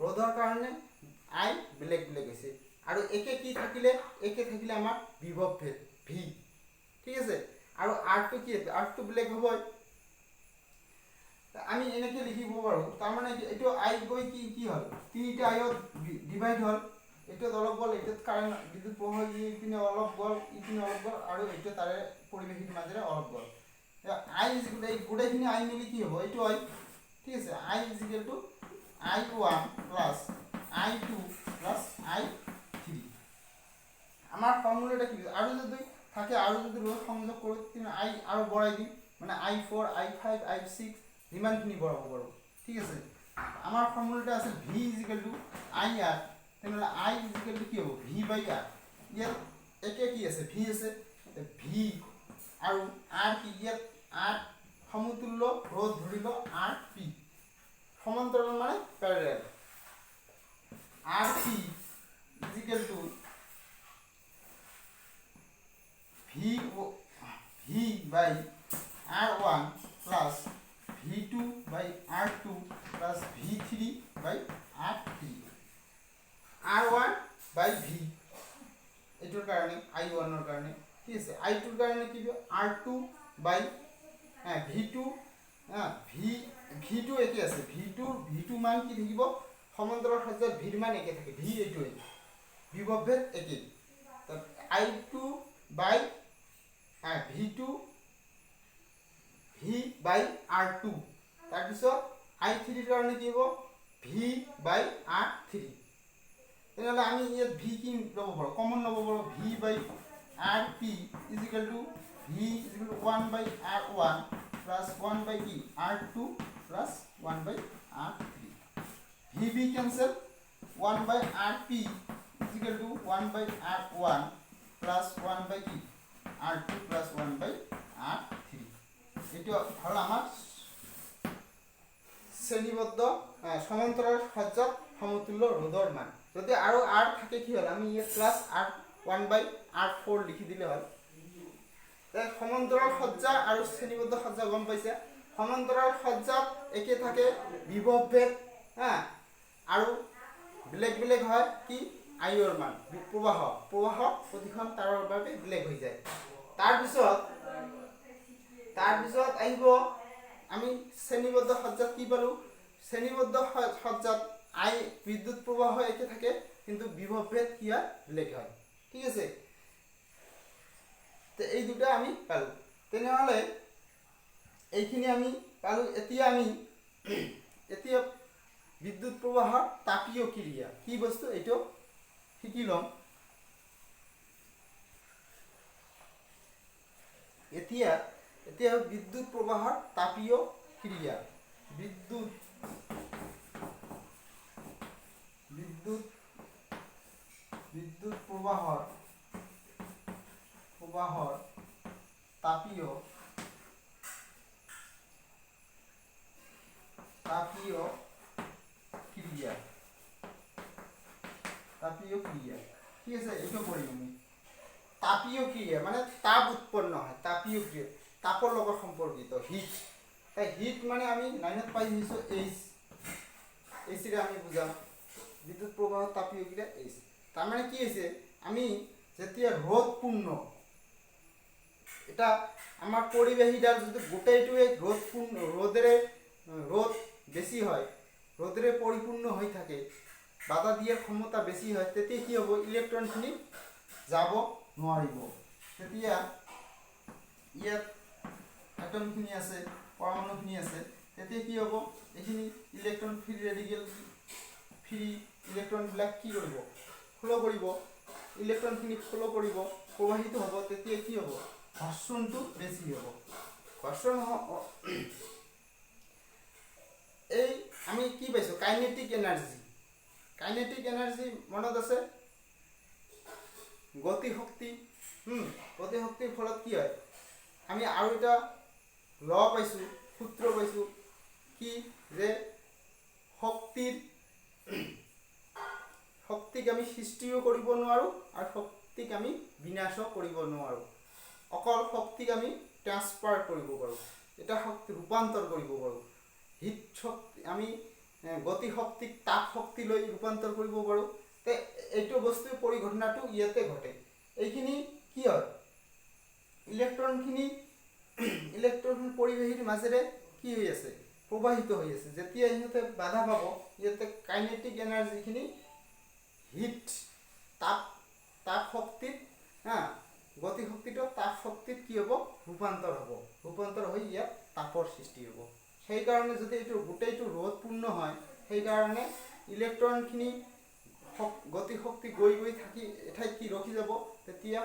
ৰোধৰ কাৰণে I ব্লেক হৈছে আৰু একে কি থাকিলে আমাৰ বিভব ভেদ V ঠিক আছে আৰু R2 কি R2 ব্লেক হ'ব আমি এনেকে লিখিব পাৰো তাৰ মানে এটো I গৈ কি হল তিনিটা আয়ত ডিভাইড হল এটো অলপ গল এটো কারণ বিদ্যুৎ প্রবাহ ইপিনে অলপ গল আৰু এটো তাৰে পৰিবেশিৰ মাজেৰে অলপ গল I এই গুটেখিনি I মিলি কি হ'ব এটো I ঠিক আছে I I1 I2 I3 আমাৰ ফৰ্মুলাটা কি আৰু যদি থাকে আৰু যদি ৰোধ সংযোগ কৰো তেনে I আৰু বঢ়াই দিম মানে I4 I5 I6 যিমানখিনি বঢ়াব পাৰো ঠিক আছে আমাৰ ফর্মুলাটা আছে V IR তেনলে I কি হ'ব V/R ইয়াত একে কি আছে V আছে V আৰু R কি ইয়াত R সমতুল্য ৰোধ ধৰিলো RP সমান্তৰাল মানে parallel RP V/R1 plus V2/R2 plus V3/R3 R1/V এটোৰ কাৰণে I1 ৰ কাৰণে ঠিক আছে I2 ৰ কাৰণে কি হ'ব R2/V2 V2 একে আছে V2 মান কি থাকিব সমান্তৰাল সজ্জাত V মান একে থাকে V এটোই বিভব ভেদ একে I2/V2 V/R2 তাৰ পিছত I3 ৰ কাৰণে কি হ'ব V/R3 তেনেহলে আমি ইয়াত V কি লব পাৰো কমন লব পাৰো V/RP V 1/R1 plus 1/R2 plus 1/R3 VB cancel 1/RP 1/R1 plus 1/R2 plus 1/R3 এটো হল আমাৰ শ্ৰেণীবদ্ধ সমান্তৰাল সজ্জাত সমতুল্য ৰোধৰ মান যদি আৰু R থাকে কি হল আমি ইয়াত প্লাস R1/R4 লিখি দিলে হল সমান্তরাল সজ্জা আৰু শ্ৰেণীবদ্ধ সজ্জা গম পাইছে সমান্তৰাল সজ্জাত একে থাকে বিভব ভেদ আৰু বেলেগ বেলেগ হয় কি আইৰ মান প্ৰবাহ প্ৰতিখন তাৰৰ বাবে বেলেগ হৈ যায়। তাৰপিছত আহিব আমি শ্ৰেণীবদ্ধ সজ্জাত কি পালো, শ্ৰেণীবদ্ধ সজ্জাত আই বিদ্যুৎ প্ৰবাহ একে থাকে কিন্তু বিভৱভেদ কি হয় বেলেগ হয়। ঠিক আছে, তো এই দুটা আমি পালো। তেনেহলে এইখিনি আমি পালো। এতিয়া বিদ্যুৎ প্ৰবাহৰ তাপীয় ক্ৰিয়া কি বস্তু এইটো শিকি লম। এতিয়া বিদ্যুৎ প্ৰবাহৰ তাপীয় ক্ৰিয়া, বিদ্যুৎ প্ৰবাহৰ তাপীয় ক্ৰিয়া। ঠিক আছে, এইটো কৰিম আমি। তাপীয় ক্ৰিয়া মানে তাপ উৎপন্ন হয়, তাপীয় ক্ৰিয়া তাপৰ লগত সম্পৰ্কিত হিট। তাই হিট মানে আমি 9ত পাই আহিছো এইচিৰে আমি বুজাম বিদ্যুৎ প্ৰবাহৰ তাপীয় ক্ৰিয়া এইচ। তাৰমানে কি হৈছে, আমি যেতিয়া ৰ'দপূৰ্ণ এটা আমাৰ পৰিৱেশিডাল যদি গোটেইটোৱে ৰ'দ বেছি হয়, ৰ'দৰে পৰিপূৰ্ণ হৈ থাকে, বাধা দিয়াৰ ক্ষমতা বেছি হয়, তেতিয়া কি হ'ব, ইলেক্ট্ৰনখিনি যাব নোৱাৰিব। তেতিয়া ইয়াত এটমখিনি আছে, পৰমাণুখিনি আছে, তেতিয়া কি হ'ব, এইখিনি ইলেক্ট্ৰন ফ্ৰী ইলেক্ট্ৰনবিলাক কি কৰিব, ফ্ল' কৰিব, ইলেক্ট্ৰনখিনি ফ্ল' কৰিব, প্ৰবাহিত হ'ব। তেতিয়া কি হ'ব, ঘৰ্ষণটো বেছি হ'ব। ঘৰ্ষণ এই আমি কি পাইছো, কাইনেটিক এনাৰ্জি মনত আছে, গতি শক্তিৰ ফলত কি হয়, আমি আৰু এটা ল পাইছো, সূত্ৰ পাইছো কি, যে শক্তিক আমি সৃষ্টিও কৰিব নোৱাৰো আৰু শক্তিক আমি বিনাশও কৰিব নোৱাৰো। অকল শক্তিক আমি ট্ৰান্সফাৰ কৰিব পাৰো, এটা শক্তি ৰূপান্তৰ কৰিব পাৰো। হিট শক্তি আমি গতি শক্তিক তাপ শক্তিলৈ ৰূপান্তৰ কৰিব পাৰো। এইটো বস্তু পৰিঘটনাটো ইয়াতে ঘটে। এইখিনি কি হয়, ইলেক্ট্ৰনখিনি পৰিৱেশীৰ মাজেৰে কি হৈ আছে, প্ৰবাহিত হৈ আছে। যেতিয়া ইহঁতে বাধা পাব, ইয়াতে কাইনেটিক এনাৰ্জিখিনি হিট তাপ শক্তিত গতি শক্তিটো তাপ শক্তিত কি হ'ব, ৰূপান্তৰ হৈ ইয়াত তাপৰ সৃষ্টি হ'ব। সেইকাৰণে যদি এইটো গোটেইটো ৰ'দপূৰ্ণ হয়, সেইকাৰণে ইলেক্ট্ৰনখিনি গতি শক্তি গৈ থাকি এঠাইত কি ৰখি যাব, তেতিয়া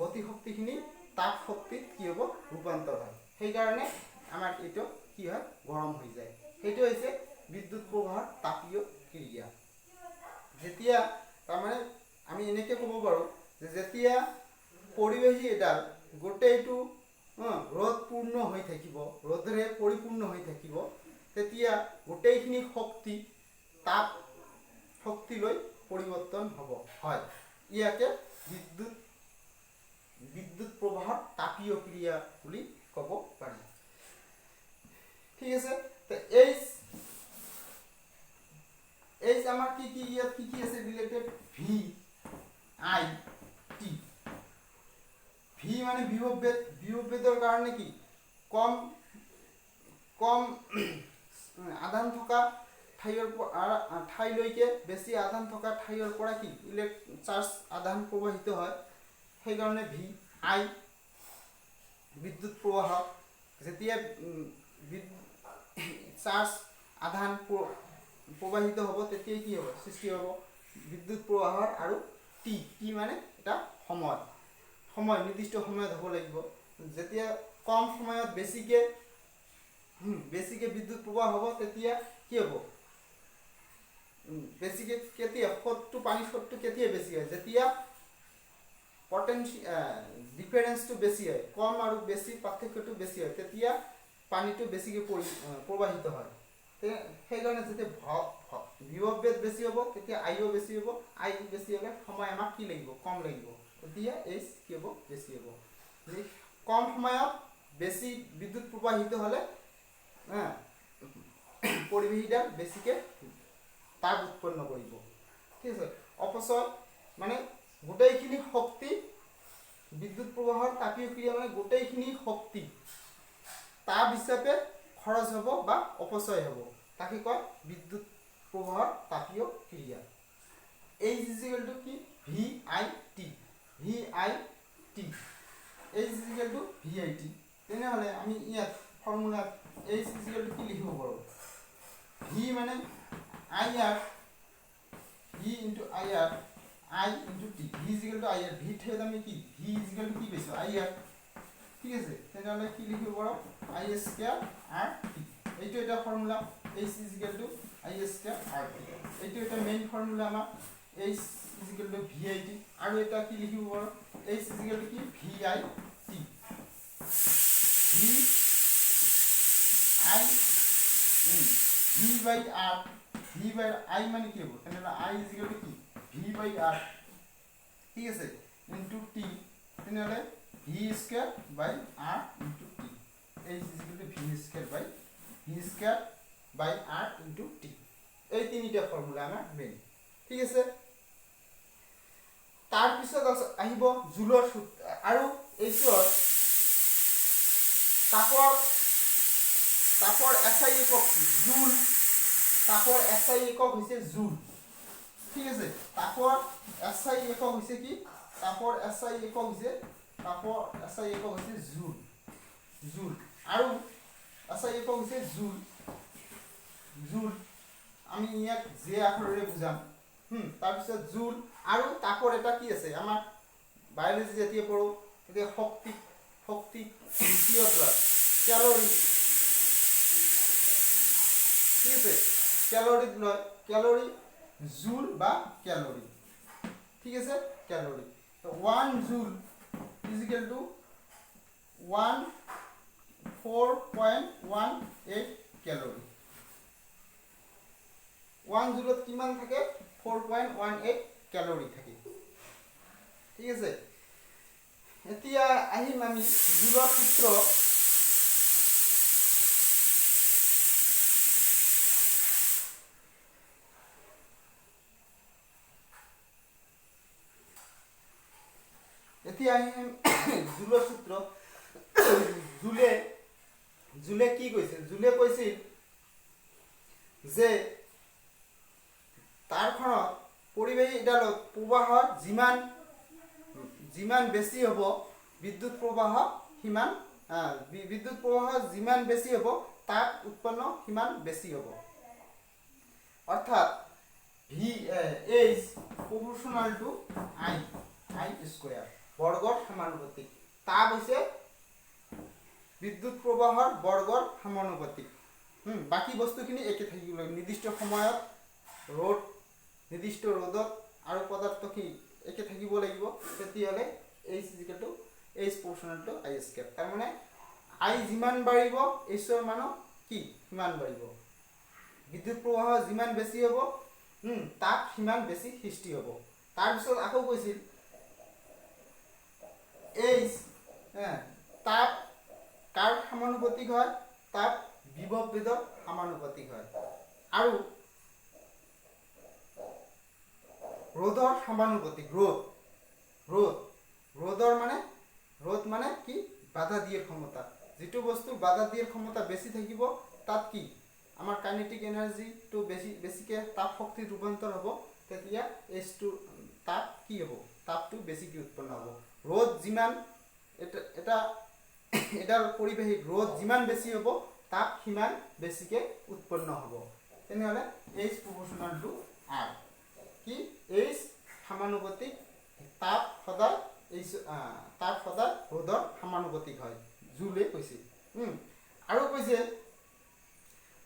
গতি শক্তিখিনি তাপ শক্তিত কি হ'ব, ৰূপান্তৰ হয়। সেইকাৰণে আমাৰ এইটো কি হয়, গৰম হৈ যায়। সেইটো হৈছে বিদ্যুৎ প্ৰবাহৰ তাপীয় ক্ৰিয়া। যেতিয়া তাৰমানে আমি এনেকৈ ক'ব পাৰোঁ যে যেতিয়া পৰিৱেশী এডাল গোটেইটো ৰ'দপূৰ্ণ হৈ থাকিব, ৰ'দৰে পৰিপূৰ্ণ হৈ থাকিব, তেতিয়া গোটেইখিনি শক্তি তাপ শক্তিলৈ পৰিৱৰ্তন হয়। ইয়াকে বিদ্যুৎ প্ৰবাহৰ তাপীয় ক্ৰিয়া বুলি ক'ব পাৰি। ঠিক আছে, তো এইচ আমাৰ ইয়াত কি আছে related, V I T. V মানে বিভৱভেদৰ কাৰণে কি, কম আধান থকা ঠাইলৈকে বেছি আধান থকা ঠাইৰ পৰা কি চাৰ্জ আধান প্ৰবাহিত হয়। সেইকাৰণে ভি আই বিদ্যুৎ প্ৰবাহ, যেতিয়া চাৰ্জ আধান প্ৰবাহিত হ'ব, তেতিয়া কি হ'ব, সৃষ্টি হ'ব বিদ্যুৎ প্ৰবাহৰ। আৰু টি মানে এটা সময় নিৰ্দিষ্ট সময়ত হ'ব লাগিব। যেতিয়া কম সময়ত বেছিকে বিদ্যুৎ প্ৰবাহ হ'ব, তেতিয়া কি হ'ব, বেছিকে কেতিয়া পানীৰ সোঁতটো কেতিয়া বেছি হয়, যেতিয়া ডিফাৰেঞ্চটো বেছি হয়, কম আৰু বেছি পাৰ্থক্যটো বেছি হয়, তেতিয়া পানীটো বেছিকে প্ৰবাহিত হয়। সেইকাৰণে যেতিয়া বিভৱভেদ বেছি হ'ব, তেতিয়া আইও বেছি হ'ব। আই বেছি হ'লে সময় আমাক কি লাগিব, কম লাগিব, তেতিয়া এইচ কি হ'ব, বেছি হ'ব। কম সময়ত বেছি বিদ্যুৎ প্ৰবাহিত হ'লে পৰিৱেশীডাল বেছিকে তাপ উৎপন্ন কৰিব। ঠিক আছে, অপচয় মানে গোটেইখিনি শক্তি বিদ্যুৎ প্ৰবাহৰ তাপীয় ক্ৰিয়া মানে গোটেইখিনি শক্তি তাপ হিচাপে খৰচ হ'ব বা অপচয় হ'ব, তাকে কয় বিদ্যুৎ প্ৰবাহৰ তাপীয় ক্ৰিয়া। H is equal to কি VIT, VIT, H is equal to VIT। তেনেহ'লে আমি ইয়াত ফৰ্মুলাত H is equal to কি লিখিব পাৰোঁ, V মানে IR, V into IR, I into T, V is equal to IR, V ঠাইত আমি কি V is equal to কি পাইছোঁ IR, ঠিক আছে। তেনেহ'লে কি লিখিব পাৰোঁ I স্কয়াৰ R T, এইটো এটা formula H is equal to I square R T, এইটো এটা মেইন ফৰ্মুলা আমাৰ H is equal to VIT, আৰু এটা কি লিখিব পাৰোঁ H is equal to কি VIT, V by R, V by I মানে কি হ'ব, তেনেহ'লে I is equal to কি V by R, ঠিক আছে, into T, তেনেহ'লে V square by R into T, H is equal to V square by R into T, এই তিনিটা ফৰ্মুলা আমাৰ মেইন, ঠিক আছে। তাৰপিছত আহিব জুলৰ সূত্ৰ, আৰু এইটোৰ তাপৰ SI একক কি জুল, তাপৰ SI একক হৈছে জুল, ঠিক আছে। তাপৰ SI একক হৈছে কি, তাপৰ SI একক হৈছে জুল, জুল, আৰু SI একক হৈছে জুল, জুল, আমি ইয়াক যে আখৰেৰে বুজাম, তাৰপিছত জুল, আৰু তাপৰ এটা কি আছে আমাৰ বায়োলজি যেতিয়া পঢ়ো তেতিয়া শক্তি কিহত লয় ক্যালৰি, ঠিক আছে, ক্যালৰিত লয়, ক্যালৰি জুল বা ক্যালৰি, ঠিক আছে, ক্যালৰি। তো 1 জুল ইজ ইকুয়াল টু 4.18 ক্যালৰি, 1 জুলত কিমান থাকে 4.18 ক্যালৰি থাকে, ঠিক আছে। এতিয়া আহিম আমি জুলৰ সূত্ৰ, এতিয়া আহিম জুলৰ সূত্ৰ। জুলে কি কৈছে, জুলে কৈছিল যে তাৰখনত পৰিবাহীডালত প্ৰবাহৰ যিমান বেছি হ'ব বিদ্যুৎ প্ৰবাহ সিমান যিমান বেছি হ'ব তাপ উৎপন্ন সিমান বেছি হ'ব, অৰ্থাৎ H proportional to I square, বৰ্গৰ সমানুপাতিক, তাপ হৈছে বিদ্যুৎ প্ৰবাহৰ বৰ্গৰ সমানুপাতিক, বাকি বস্তুখিনি একে থাকিব লাগিব, নিৰ্দিষ্ট সময়ত নিৰ্দিষ্ট ৰ'দত আৰু পদাৰ্থখিনি একে থাকিব লাগিব, তেতিয়াহ'লে H is equal to H proportional to I square, তাৰমানে I যিমান বাঢ়িব H ৰ মান কি সিমান বাঢ়িব, বিদ্যুৎ প্ৰবাহ যিমান বেছি হ'ব তাপ সিমান বেছি সৃষ্টি হ'ব। তাৰপিছত আকৌ কৈছিল H তাপ কাৰ সমানুপাতিক হয়, তাপ বিভৱ ভেদৰ সমানুপাতিক হয়, আৰু ৰ'দৰ সমানুপাতিক, ৰ'দ মানে কি বাধা দিয়াৰ ক্ষমতা, যিটো বস্তুৰ বাধা দিয়াৰ ক্ষমতা বেছি থাকিব তাত কি আমাৰ কাইনেটিক এনাৰ্জিটো বেছিকে তাপ শক্তিত ৰূপান্তৰ হ'ব, তেতিয়া তাপ কি হ'ব, তাপটো বেছিকে উৎপন্ন হ'ব। ৰ'দ যিমান এডাল পৰিবাহীত ৰ'দ যিমান বেছি হ'ব তাপ সিমান বেছিকে উৎপন্ন হ'ব, তেনেহ'লে H proportional to R, কি H সমানুপাতিক, তাপ সদায় ৰ'দৰ সমানুপাতিক হয়, জুলে কৈছে। আৰু কৈছে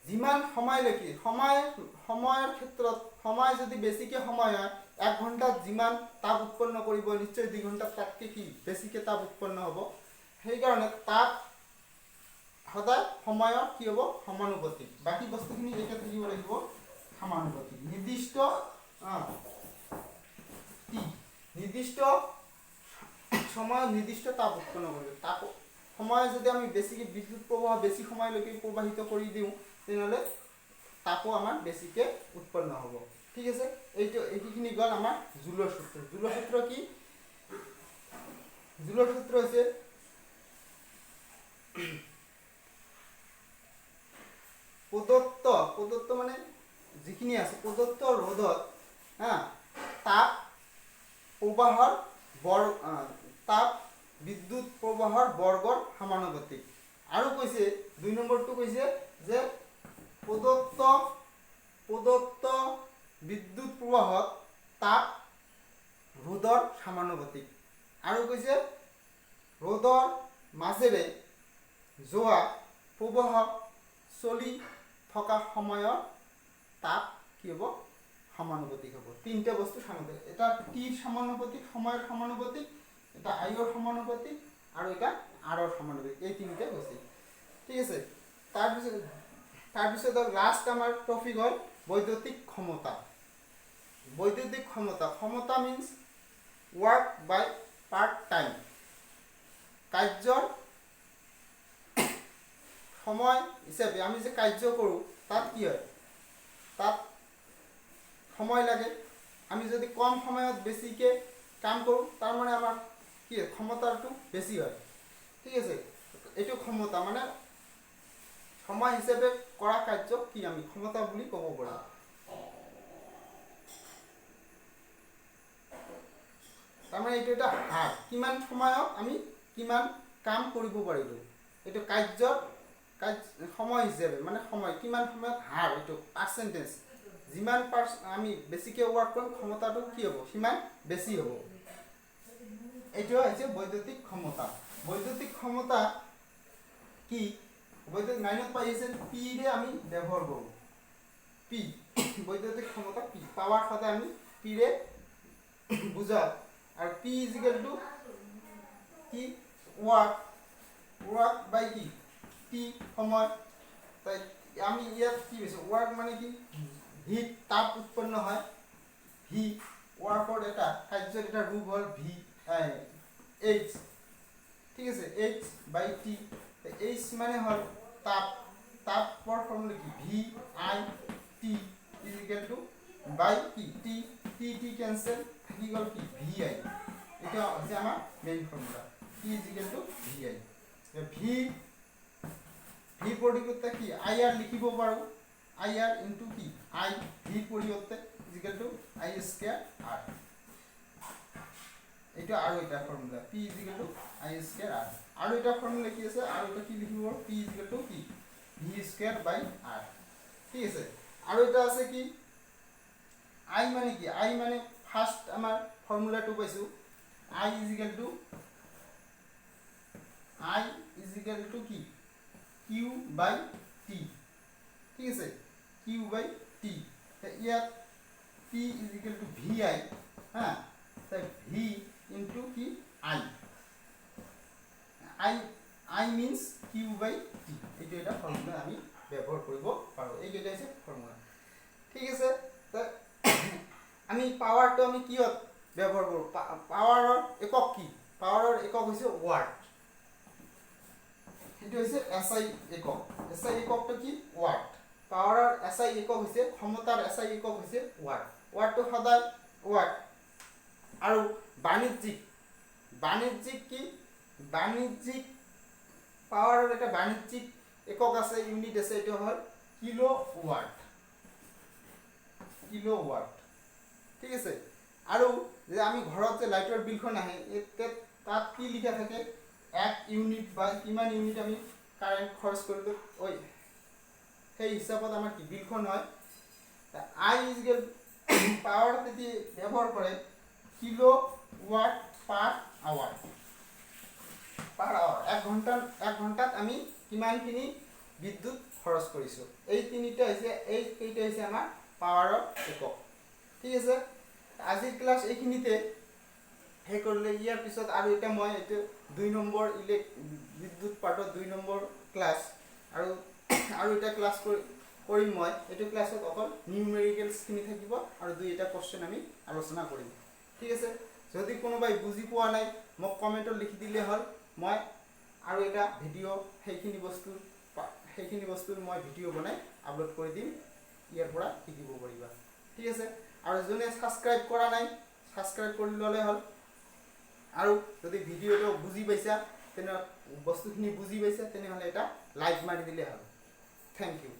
যিমান সময়লৈকে সময়ৰ ক্ষেত্ৰত সময় যদি বেছিকে সময় হয় 1 ঘণ্টাত যিমান তাপ উৎপন্ন কৰিব নিশ্চয় 2 ঘণ্টাত তাতকৈ কি বেছিকে তাপ উৎপন্ন হ'ব, সেইকাৰণে তাপ সদায় সময়ৰ কি হ'ব সমানুপাতিক, বাকী বস্তুখিনি একে থাকিব লাগিব সমানুপাতিক, নিৰ্দিষ্ট সময়ত নিৰ্দিষ্ট তাপ উৎপন্ন কৰিব, সময় যদি আমি বেছিকে বিদ্যুৎ প্ৰবাহ বেছি সময়লৈকে প্ৰবাহিত কৰি দিওঁ তেনেহ'লে তাপো আমাৰ বেছিকে উৎপন্ন হ'ব, ঠিক আছে এইখিনি গ'ল আমাৰ জুলৰ সূত্ৰ কি জুলৰ সূত্ৰ হৈছে প্ৰদত্ত মানে যিখিনি আছে প্ৰদত্ত ৰোধত তাপ প্ৰবাহৰ তাপ বিদ্যুৎ প্ৰবাহৰ বৰ্গৰ সমানুপাতিক আৰু কৈছে 2 নম্বৰটো কৈছে যে প্ৰদত্ত বিদ্যুৎ প্ৰবাহত তাপ ৰোধৰ সমানুপাতিক আৰু কৈছে ৰোধৰ মাজেৰে যোৱা প্ৰবাহ চলি থকা সময়ৰ তাপ কি হ'ব সমানুপাতিক হ'ব তিনটা বস্তু সমানুপাতিক এটা টিৰ সমানুপাতিক সময়ৰ সমানুপাতিক এটা আইৰ সমানুপাতিক আৰু এটা আৰৰ সমানুপাতিক এই তিনিটা হৈছে ঠিক আছে তাৰপিছত লাষ্ট আমাৰ টপিক হ'ল বৈদ্যুতিক ক্ষমতা মিন্স ওয়াৰ্ক বাই পাৰ্ট টাইম কাৰ্যৰ সময় হিচাপে আমি যে কাৰ্য কৰোঁ তাত কি হয় তাত সময় লাগে আমি যদি কম সময়ত বেছিকে কাম কৰোঁ তাৰ মানে আমাৰ কি ক্ষমতাটো বেছি হয় ঠিক আছে এইটো ক্ষমতা মানে সময় হিচাপে কৰা কাৰ্যক কি আমি ক্ষমতা বুলি ক'ব পাৰোঁ তাৰমানে এইটো এটা হাৰ কিমান সময়ত আমি কিমান কাম কৰিব পাৰিলোঁ এইটো কাৰ্যৰ সময় হিচাপে মানে সময় কিমান সময়ত হাৰ এইটো পাৰ্চেন্টেজ যিমান আমি বেছিকে ওয়াৰ্ক কৰিম ক্ষমতাটো কি হ'ব সিমান বেছি হ'ব এইটো হৈছে বৈদ্যুতিক ক্ষমতা কি বৈদ্যুতিক লাইনত পাইছে পি ৰে আমি ব্যৱহাৰ কৰোঁ পি বৈদ্যুতিক ক্ষমতা পি পাৱাৰ সদায় আমি পি ৰে বুজাও আৰু পি ইজিক্যাল টু কি ওয়ার্ক বাই কি টি সময় তাই আমি ইয়াত কি হৈছে ওয়ার্ক মানে কি হিট তাপ উৎপন্ন হয় ভি ওয়াৰ্কৰ এটা কাৰ্যৰ এটা ৰূপ হ'ল ভি এইচ ঠিক আছে এইচ বাই টি এইচ মানে হ'ল তাপৰ ফৰ্মুলা কি V I T equal to by কি টি টি টি ক্যান্সেল থাকি গ'ল কি ভি আই এটা হৈছে আমাৰ মেইন ফৰ্মুলা টি equal to V I V পৰিৱৰ্তে কি আই আৰ লিখিব পাৰোঁ আই আৰ ইনটু কি আই ভি পৰিৱৰ্তে ইজিক্যাল টু আই স্কয়াৰ আৰ এটা আৰু এটা ফৰ্মুলা পি ইজিক্যাল টু আই স্কয়াৰ আৰ আৰু এটা ফৰ্মুলা কি আছে আৰু এটা কি লিখিব পি ইজিক্যাল টু কি ভি স্কয়াৰ বাই আৰ ঠিক আছে আৰু এটা আছে কি আই মানে কি আই মানে ফাৰ্স্ট আমাৰ ফৰ্মুলাটো পাইছো আই ইজিক্যাল টু কি কিউ বাই টি ঠিক আছে কিউ বাই টি ইয়াত পি ইজিক্যাল টু ভি আই তাই ভি ইনটু কি আই মিন্স কিউ বাই টি এইটো এটা ফৰ্মুলা আমি ব্যৱহাৰ কৰিব পাৰোঁ এইকেইটা হৈছে ফৰ্মুলা ঠিক আছে আমি পাৱাৰটো আমি কিহত ব্যৱহাৰ কৰোঁ পাৱাৰৰ একক কি পাৱাৰৰ একক হৈছে ওয়াট এইটো হৈছে এসআই এককটো কি ওয়াট পাৱাৰৰ এসআই একক হৈছে ক্ষমতাৰ এসআই একক হৈছে ওয়াট ওয়াটটো সদায় ওয়াট আৰু বাণিজ্যিক কি বাণিজ্যিক পাৱাৰৰ এটা বাণিজ্যিক একক আছে ইউনিট আছে এইটো হ'ল কিলোৱাট ঠিক আছে আৰু যে আমি ঘৰত যে লাইটৰ বিলখন আহে তাত কি লিখা থাকে 1 ইউনিট বা কিমান ইউনিট আমি কাৰেন্ট খৰচ কৰিলো সেই হিচাপত আমাৰ কি বিলখন হয় আই ইজিক্যাল পাৱাৰ যদি ব্যৱহাৰ কৰে কিলোৱাট পাৰ আৱাৰ 1 ঘণ্টাত আমি কিমানখিনি বিদ্যুৎ খৰচ কৰিছো এই তিনিটা হৈছে আমাৰ পাৱাৰৰ একক ঠিক আছে আজিৰ ক্লাছ এইখিনিতে হে কৰিলে ইয়াৰ পিছত আৰু এটা মই এইটো 2 নম্বৰ বিদ্যুৎ পাৰ্টৰ 2 নম্বৰ ক্লাছ আৰু এটা ক্লাছ কৰিম মই এইটো ক্লাছত অকল নিউমেৰিকেলছ খিনি থাকিব আৰু দুইটা কোশ্চেন আমি আলোচনা কৰিম ঠিক আছে যদি কোনোবাই বুজি পোৱা নাই মোক কমেন্টত লিখি দিলে হ'ল মই আৰু এটা ভিডিও সেইখিনি বস্তুৰ মই ভিডিও বনাই আপলোড কৰি দিম ইয়াৰ পৰা শিকিব পাৰিবা ঠিক আছে আৰু যোনে সাবস্ক্ৰাইব কৰা নাই সাবস্ক্ৰাইব কৰি ল'লে হ'ল আৰু যদি ভিডিঅ'টো বুজি পাইছা তেনে বস্তুখিনি বুজি পাইছা তেনেহ'লে এটা লাইক মাৰি দিলে হ'ল থেংক ইউ